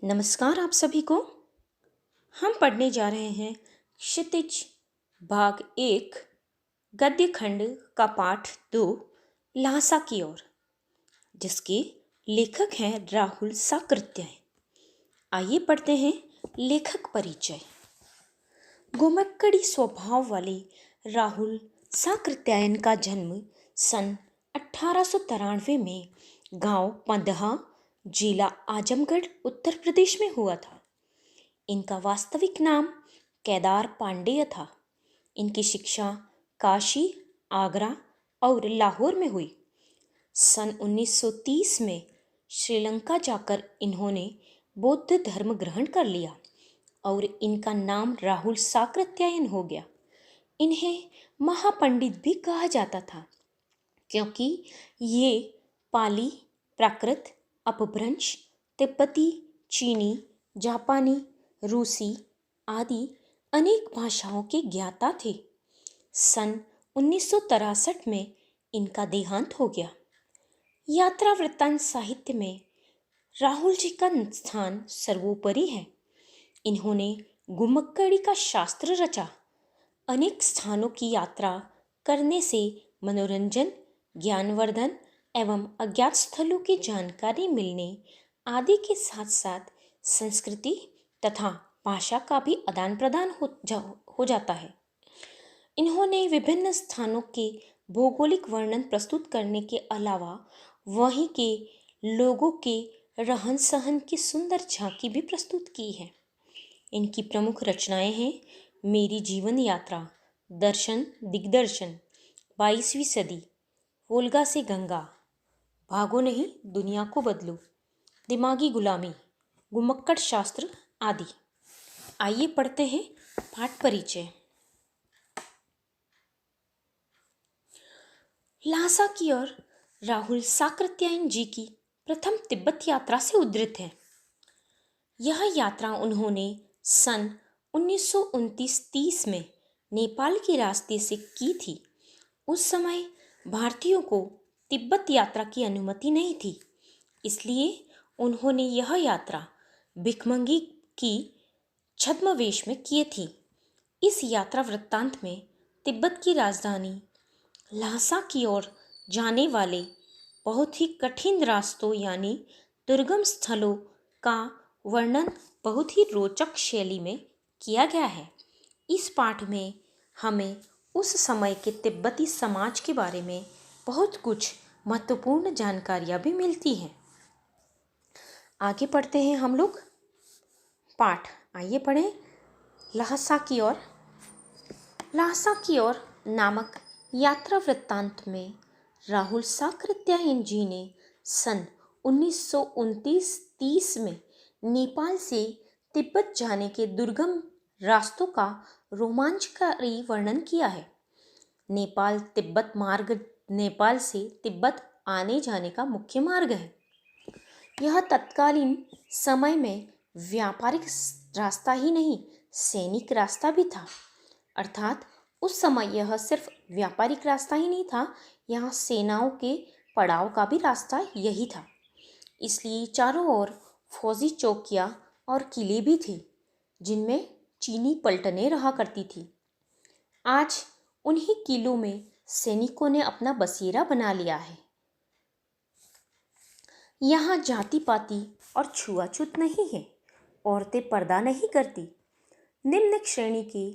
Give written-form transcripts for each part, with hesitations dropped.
नमस्कार आप सभी को। हम पढ़ने जा रहे हैं क्षितिज भाग 1 गद्य खंड का पाठ 2 ल्हासा की ओर, जिसके लेखक हैं राहुल साकृत्यायन। आइए पढ़ते हैं लेखक परिचय। घुमक्कड़ी स्वभाव वाले राहुल साकृत्यायन का जन्म सन 1893 में गांव पंदहा, जिला आजमगढ़, उत्तर प्रदेश में हुआ था। इनका वास्तविक नाम केदार पांडेय था। इनकी शिक्षा काशी, आगरा और लाहौर में हुई। सन 1930 में श्रीलंका जाकर इन्होंने बौद्ध धर्म ग्रहण कर लिया और इनका नाम राहुल साकृत्यायन हो गया। इन्हें महापंडित भी कहा जाता था, क्योंकि ये पाली, प्राकृत, अपभ्रंश, तिब्बती, चीनी, जापानी, रूसी आदि अनेक भाषाओं के ज्ञाता थे। सन 1963 में इनका देहांत हो गया। यात्रा वृत्तांत साहित्य में राहुल जी का स्थान सर्वोपरि है। इन्होंने घुमक्कड़ी का शास्त्र रचा। अनेक स्थानों की यात्रा करने से मनोरंजन, ज्ञानवर्धन एवं अज्ञात स्थलों की जानकारी मिलने आदि के साथ साथ संस्कृति तथा भाषा का भी आदान प्रदान हो जाता है। इन्होंने विभिन्न स्थानों के भौगोलिक वर्णन प्रस्तुत करने के अलावा वहीं के लोगों के रहन सहन की सुंदर झांकी भी प्रस्तुत की है। इनकी प्रमुख रचनाएं हैं मेरी जीवन यात्रा, दर्शन दिग्दर्शन, 22वीं सदी, वोल्गा से गंगा, भागो नहीं दुनिया को बदलो, दिमागी गुलामी, घुमक्कड़ शास्त्र आदि। आइए पढ़ते हैं पाठ परिचय। ल्हासा की ओर राहुल साकृत्यायन जी की प्रथम तिब्बत यात्रा से उद्धृत है। यह यात्रा उन्होंने सन 1929-30 में नेपाल के रास्ते से की थी। उस समय भारतीयों को तिब्बत यात्रा की अनुमति नहीं थी, इसलिए उन्होंने यह यात्रा भिखमंगी की छद्मवेश में की थी। इस यात्रा वृत्तांत में तिब्बत की राजधानी ल्हासा की ओर जाने वाले बहुत ही कठिन रास्तों यानी दुर्गम स्थलों का वर्णन बहुत ही रोचक शैली में किया गया है। इस पाठ में हमें उस समय के तिब्बती समाज के बारे में बहुत कुछ महत्वपूर्ण जानकारियाँ भी मिलती हैं। आगे पढ़ते हैं हम लोग पाठ। आइए पढ़ें ल्हासा की ओर। ल्हासा की ओर नामक यात्रा वृत्तांत में राहुल साकृत्यायन जी ने सन 1929-30 में नेपाल से तिब्बत जाने के दुर्गम रास्तों का रोमांचकारी वर्णन किया है। नेपाल तिब्बत मार्ग नेपाल से तिब्बत आने जाने का मुख्य मार्ग है। यह तत्कालीन समय में व्यापारिक रास्ता ही नहीं, सैनिक रास्ता भी था। अर्थात उस समय यह सिर्फ व्यापारिक रास्ता ही नहीं था, यहाँ सेनाओं के पड़ाव का भी रास्ता यही था। इसलिए चारों ओर फौजी चौकियाँ और किले भी थे, जिनमें चीनी पलटनें रहा करती थी। आज उन्हीं किलों में सैनिकों ने अपना बसेरा बना लिया है। यहाँ जाति पाति और छुआछूत नहीं है। औरतें पर्दा नहीं करती। निम्न श्रेणी के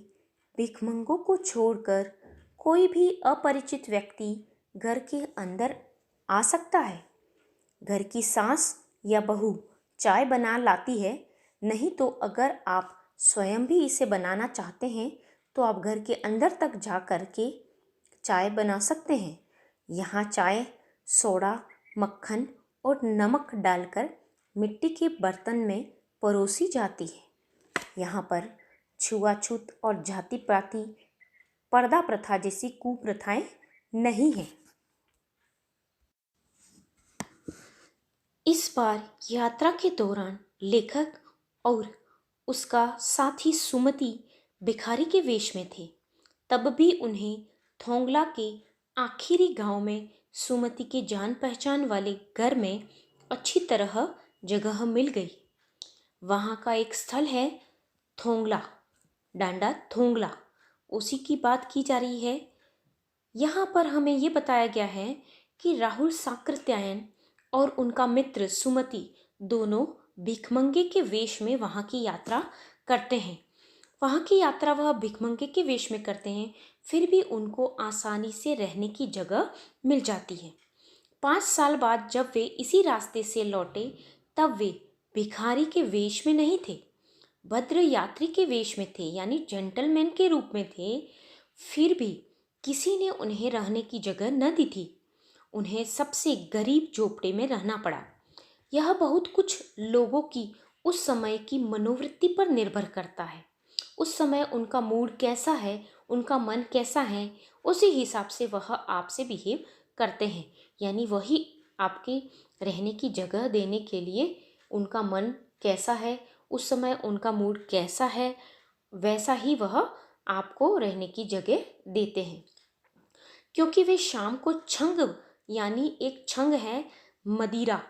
भिखमंगों को छोड़कर कोई भी अपरिचित व्यक्ति घर के अंदर आ सकता है। घर की सास या बहू चाय बना लाती है, नहीं तो अगर आप स्वयं भी इसे बनाना चाहते हैं तो आप घर के अंदर तक जा कर के चाय बना सकते हैं। यहाँ चाय सोडा, मक्खन और नमक डालकर मिट्टी के बर्तन में परोसी जाती है। यहाँ पर छुआछूत और जाति पाति, पर्दा प्रथा जैसी कुप्रथाएं नहीं हैं। इस बार यात्रा के दौरान लेखक और उसका साथी सुमति भिखारी के वेश में थे। तब भी उन्हें थोंगला के आखिरी गांव में सुमति के जान पहचान वाले घर में अच्छी तरह जगह मिल गई। वहाँ का एक स्थल है थोंगला, डांडा थोंगला, उसी की बात की जा रही है। यहाँ पर हमें ये बताया गया है कि राहुल साकृत्यायन और उनका मित्र सुमति दोनों भिखमंगे के वेश में वहाँ की यात्रा करते हैं। वहाँ की यात्रा वह भिखमंगे के वेश में करते हैं, फिर भी उनको आसानी से रहने की जगह मिल जाती है। 5 साल बाद जब वे इसी रास्ते से लौटे, तब वे भिखारी के वेश में नहीं थे, भद्र यात्री के वेश में थे, यानी जेंटलमैन के रूप में थे। फिर भी किसी ने उन्हें रहने की जगह न दी थी। उन्हें सबसे गरीब झोपड़े में रहना पड़ा। यह बहुत कुछ लोगों की उस समय की मनोवृत्ति पर निर्भर करता है। उस समय उनका मूड कैसा है, उनका मन कैसा है, उसी हिसाब से वह आपसे बिहेव करते हैं। यानी वही आपके रहने की जगह देने के लिए उनका मन कैसा है, उस समय उनका मूड कैसा है, वैसा ही वह आपको रहने की जगह देते हैं। क्योंकि वे शाम को छंग, यानी एक छंग है मदिरा,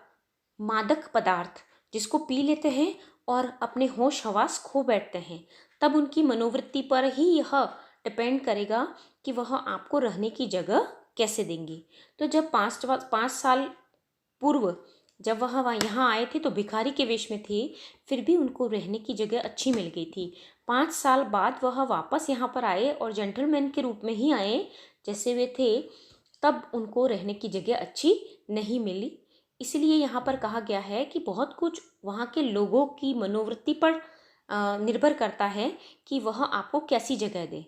मादक पदार्थ, जिसको पी लेते हैं और अपने होश हवास खो बैठते हैं, तब उनकी मनोवृत्ति पर ही यह डिपेंड करेगा कि वह आपको रहने की जगह कैसे देंगे। तो जब 5 साल पूर्व जब वह यहाँ आए थे तो भिखारी के वेश में थे, फिर भी उनको रहने की जगह अच्छी मिल गई थी। 5 साल बाद वह वापस यहाँ पर आए और जेंटलमैन के रूप में ही आए जैसे वे थे, तब उनको रहने की जगह अच्छी नहीं मिली। इसलिए यहाँ पर कहा गया है कि बहुत कुछ वहाँ के लोगों की मनोवृत्ति पर निर्भर करता है कि वह आपको कैसी जगह दे।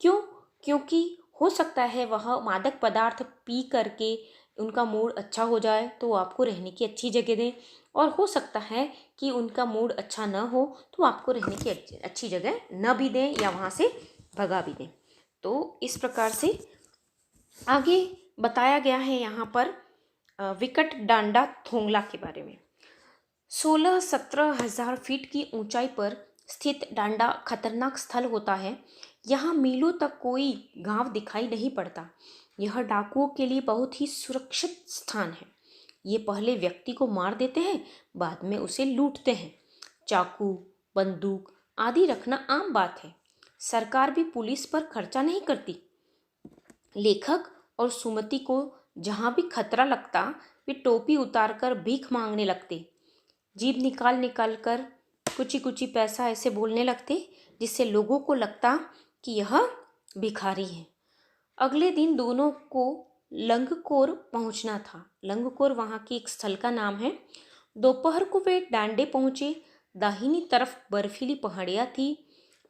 क्यों? क्योंकि हो सकता है वह मादक पदार्थ पी करके उनका मूड अच्छा हो जाए तो आपको रहने की अच्छी जगह दें, और हो सकता है कि उनका मूड अच्छा न हो तो आपको रहने की अच्छी जगह न भी दें या वहाँ से भगा भी दें। तो इस प्रकार से आगे बताया गया है यहाँ पर विकट डांडा थोंगला के बारे में। 16-17 हजार फीट की ऊंचाई पर स्थित डांडा खतरनाक स्थल होता है। यहाँ मीलों तक कोई गांव दिखाई नहीं पड़ता। यह डाकुओं के लिए बहुत ही सुरक्षित स्थान है। ये पहले व्यक्ति को मार देते हैं, बाद में उसे लूटते हैं। चाकू, बंदूक आदि रखना आम बात है। सरकार भी पुलिस पर खर्चा नहीं करती। लेखक और सुमति को जहाँ भी खतरा लगता, वे टोपी उतारकर भीख मांगने लगते, जीभ निकाल निकाल कर कुछ कुछ पैसा ऐसे बोलने लगते, जिससे लोगों को लगता कि यह भिखारी है। अगले दिन दोनों को लंगकोर पहुंचना था। लंगकोर वहाँ की एक स्थल का नाम है। दोपहर को वे डांडे पहुंचे। दाहिनी तरफ बर्फीली पहाड़ियाँ थी।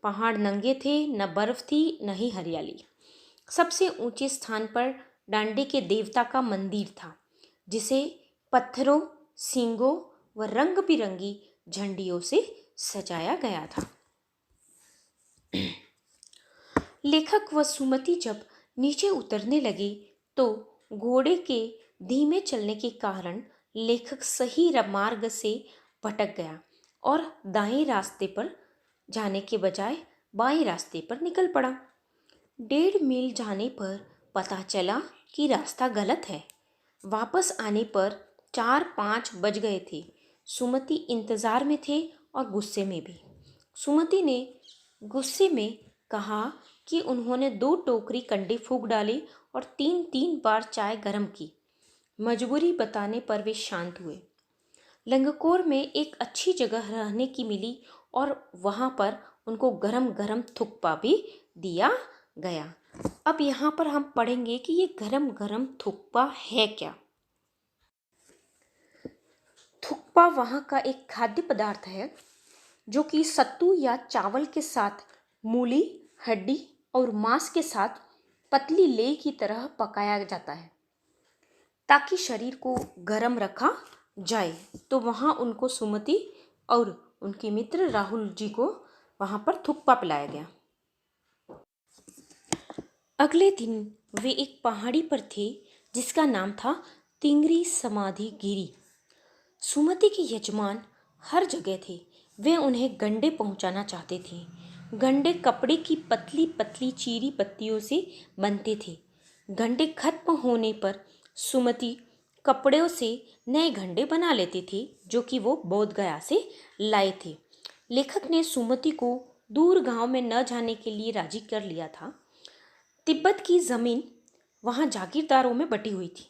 पहाड़ नंगे थे, न बर्फ थी न ही हरियाली। सबसे ऊंचे स्थान पर डांडे के देवता का मंदिर था, जिसे पत्थरों, सींगों व रंग बिरंगी झंडियों से सजाया गया था। लेखक व सुमति जब नीचे उतरने लगे तो घोड़े के धीमे चलने के कारण लेखक सही मार्ग से भटक गया और दाएं रास्ते पर जाने के बजाय बाएं रास्ते पर निकल पड़ा। 1.5 मील जाने पर पता चला कि रास्ता गलत है। वापस आने पर 4-5 बज गए थे। सुमति इंतजार में थे और गुस्से में भी। सुमति ने गुस्से में कहा कि उन्होंने 2 टोकरी कंडे फूंक डाले और 3-3 बार चाय गर्म की। मजबूरी बताने पर वे शांत हुए। लंगकोर में एक अच्छी जगह रहने की मिली और वहाँ पर उनको गरम गरम थुक्पा भी दिया गया। अब यहाँ पर हम पढ़ेंगे कि ये गरम गरम थुक्पा है क्या। थुक्पा वहाँ का एक खाद्य पदार्थ है जो कि सत्तू या चावल के साथ मूली, हड्डी और मांस के साथ पतली लेई की तरह पकाया जाता है ताकि शरीर को गर्म रखा जाए। तो वहाँ उनको सुमति और उनके मित्र राहुल जी को वहाँ पर थुक्पा पिलाया गया। अगले दिन वे एक पहाड़ी पर थे जिसका नाम था तिंगरी समाधि गिरी। सुमति के यजमान हर जगह थे। वे उन्हें गंडे पहुंचाना चाहते थे। गंडे कपड़े की पतली पतली चीरी पत्तियों से बनते थे। गंडे खत्म होने पर सुमति कपड़ों से नए गंडे बना लेते थे जो कि वो बोधगया से लाए थे। लेखक ने सुमति को दूर गांव में न जाने के लिए राजी कर लिया था। तिब्बत की जमीन वहां जागीरदारों में बटी हुई थी।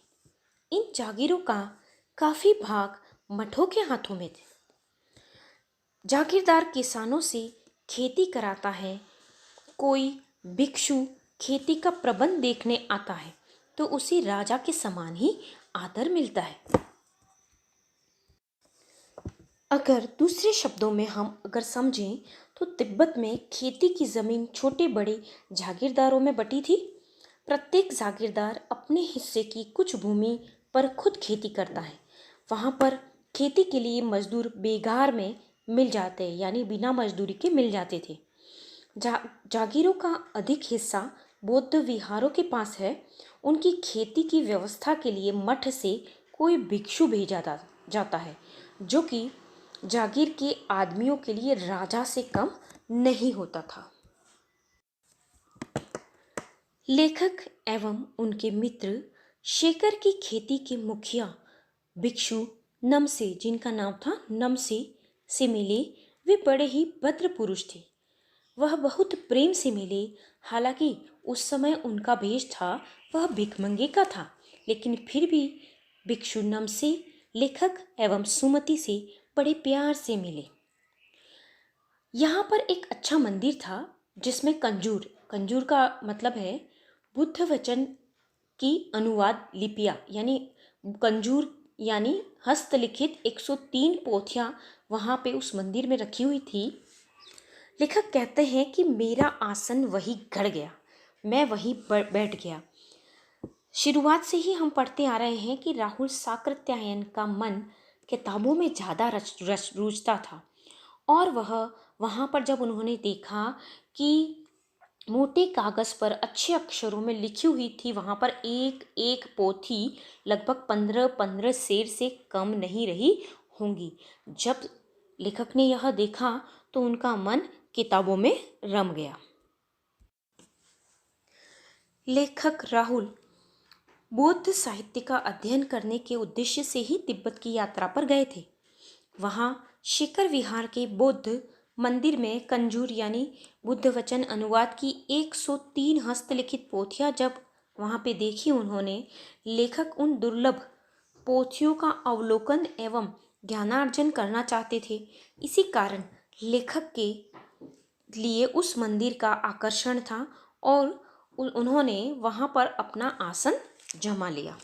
इन जागीरों का काफी भाग मठों के हाथों में थे। जागीरदार किसानों से खेती कराता है। कोई भिक्षु खेती का प्रबंध देखने आता है तो उसे राजा के समान ही आदर मिलता है। अगर दूसरे शब्दों में हम अगर समझें तो तिब्बत में खेती की जमीन छोटे बड़े जागीरदारों में बटी थी। प्रत्येक जागीरदार अपने हिस्से की कुछ भूमि पर खुद खेती करता है। वहाँ पर खेती के लिए मजदूर बेगार में मिल जाते, यानी बिना मजदूरी के मिल जाते थे। जागीरों का अधिक हिस्सा बौद्ध विहारों के पास है। उनकी खेती की व्यवस्था के लिए मठ से कोई भिक्षु भेजा जाता है, जो कि जागीर के आदमियों के लिए राजा से कम नहीं होता था। लेखक एवं उनके मित्र शेखर की खेती के मुखिया भिक्षु नमसे, जिनका नाम था नमसे, से मिले। वे बड़े ही भद्र पुरुष थे। वह बहुत प्रेम से मिले। हालांकि उस समय उनका भेष था वह भिखमंगे का था, लेकिन फिर भी भिक्षु नमसे लेखक एवं सुमति से बड़े प्यार से मिले। यहाँ पर एक अच्छा मंदिर था जिसमें कंजूर का मतलब है बुद्ध वचन की अनुवाद लिपियाँ, यानी कंजूर यानी हस्तलिखित 103 पोथियाँ वहाँ पे उस मंदिर में रखी हुई थी। लेखक कहते हैं कि मेरा आसन वही गड़ गया, मैं वहीं बैठ गया। शुरुआत से ही हम पढ़ते आ रहे हैं कि राहुल साकृत्यायन का मन किताबों में ज़्यादा रुचता था, और वह वहाँ पर जब उन्होंने देखा कि मोटे कागज़ पर अच्छे अक्षरों में लिखी हुई थी, वहाँ पर एक एक पोथी लगभग 15-15 शेर से कम नहीं रही होंगी। जब लेखक ने यह देखा तो उनका मन किताबों में रम गया। लेखक राहुल बौद्ध साहित्य का अध्ययन करने के उद्देश्य से ही तिब्बत की यात्रा पर गए थे। वहाँ शिखर विहार के बौद्ध मंदिर में कंजूर यानी बुद्ध वचन अनुवाद की 103 हस्तलिखित पोथियाँ जब वहाँ पे देखी उन्होंने, लेखक उन दुर्लभ पोथियों का अवलोकन एवं ज्ञानार्जन करना चाहते थे। इसी कारण लेखक के लिए उस मंदिर का आकर्षण था और उन्होंने वहाँ पर अपना आसन जमा लिया।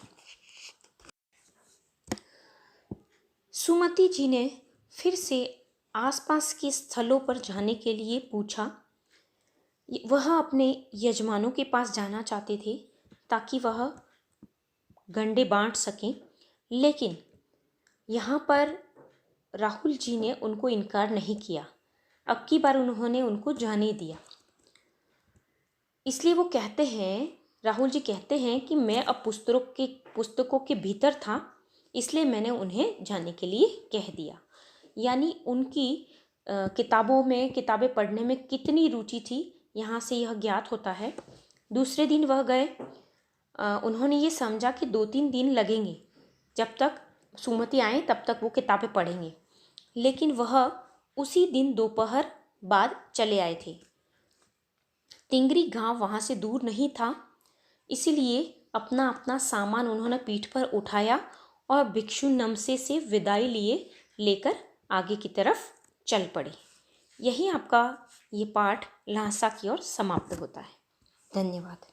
सुमति जी ने फिर से आसपास के स्थलों पर जाने के लिए पूछा। वह अपने यजमानों के पास जाना चाहते थे ताकि वह गंडे बांट सकें, लेकिन यहाँ पर राहुल जी ने उनको इनकार नहीं किया। अब की बार उन्होंने उनको जाने दिया। इसलिए वो कहते हैं, राहुल जी कहते हैं कि मैं अब पुस्तकों के भीतर था, इसलिए मैंने उन्हें जाने के लिए कह दिया। यानी उनकी किताबें पढ़ने में कितनी रुचि थी, यहाँ से यह ज्ञात होता है। दूसरे दिन वह गए। उन्होंने ये समझा कि 2-3 दिन लगेंगे, जब तक सुमति आए तब तक वो किताबें पढ़ेंगे, लेकिन वह उसी दिन दोपहर बाद चले आए थे। तिंगरी गांव वहाँ से दूर नहीं था, इसीलिए अपना अपना सामान उन्होंने पीठ पर उठाया और भिक्षु नमसे से विदाई लेकर आगे की तरफ चल पड़े। यही आपका ये पाठ ल्हासा की ओर समाप्त होता है। धन्यवाद।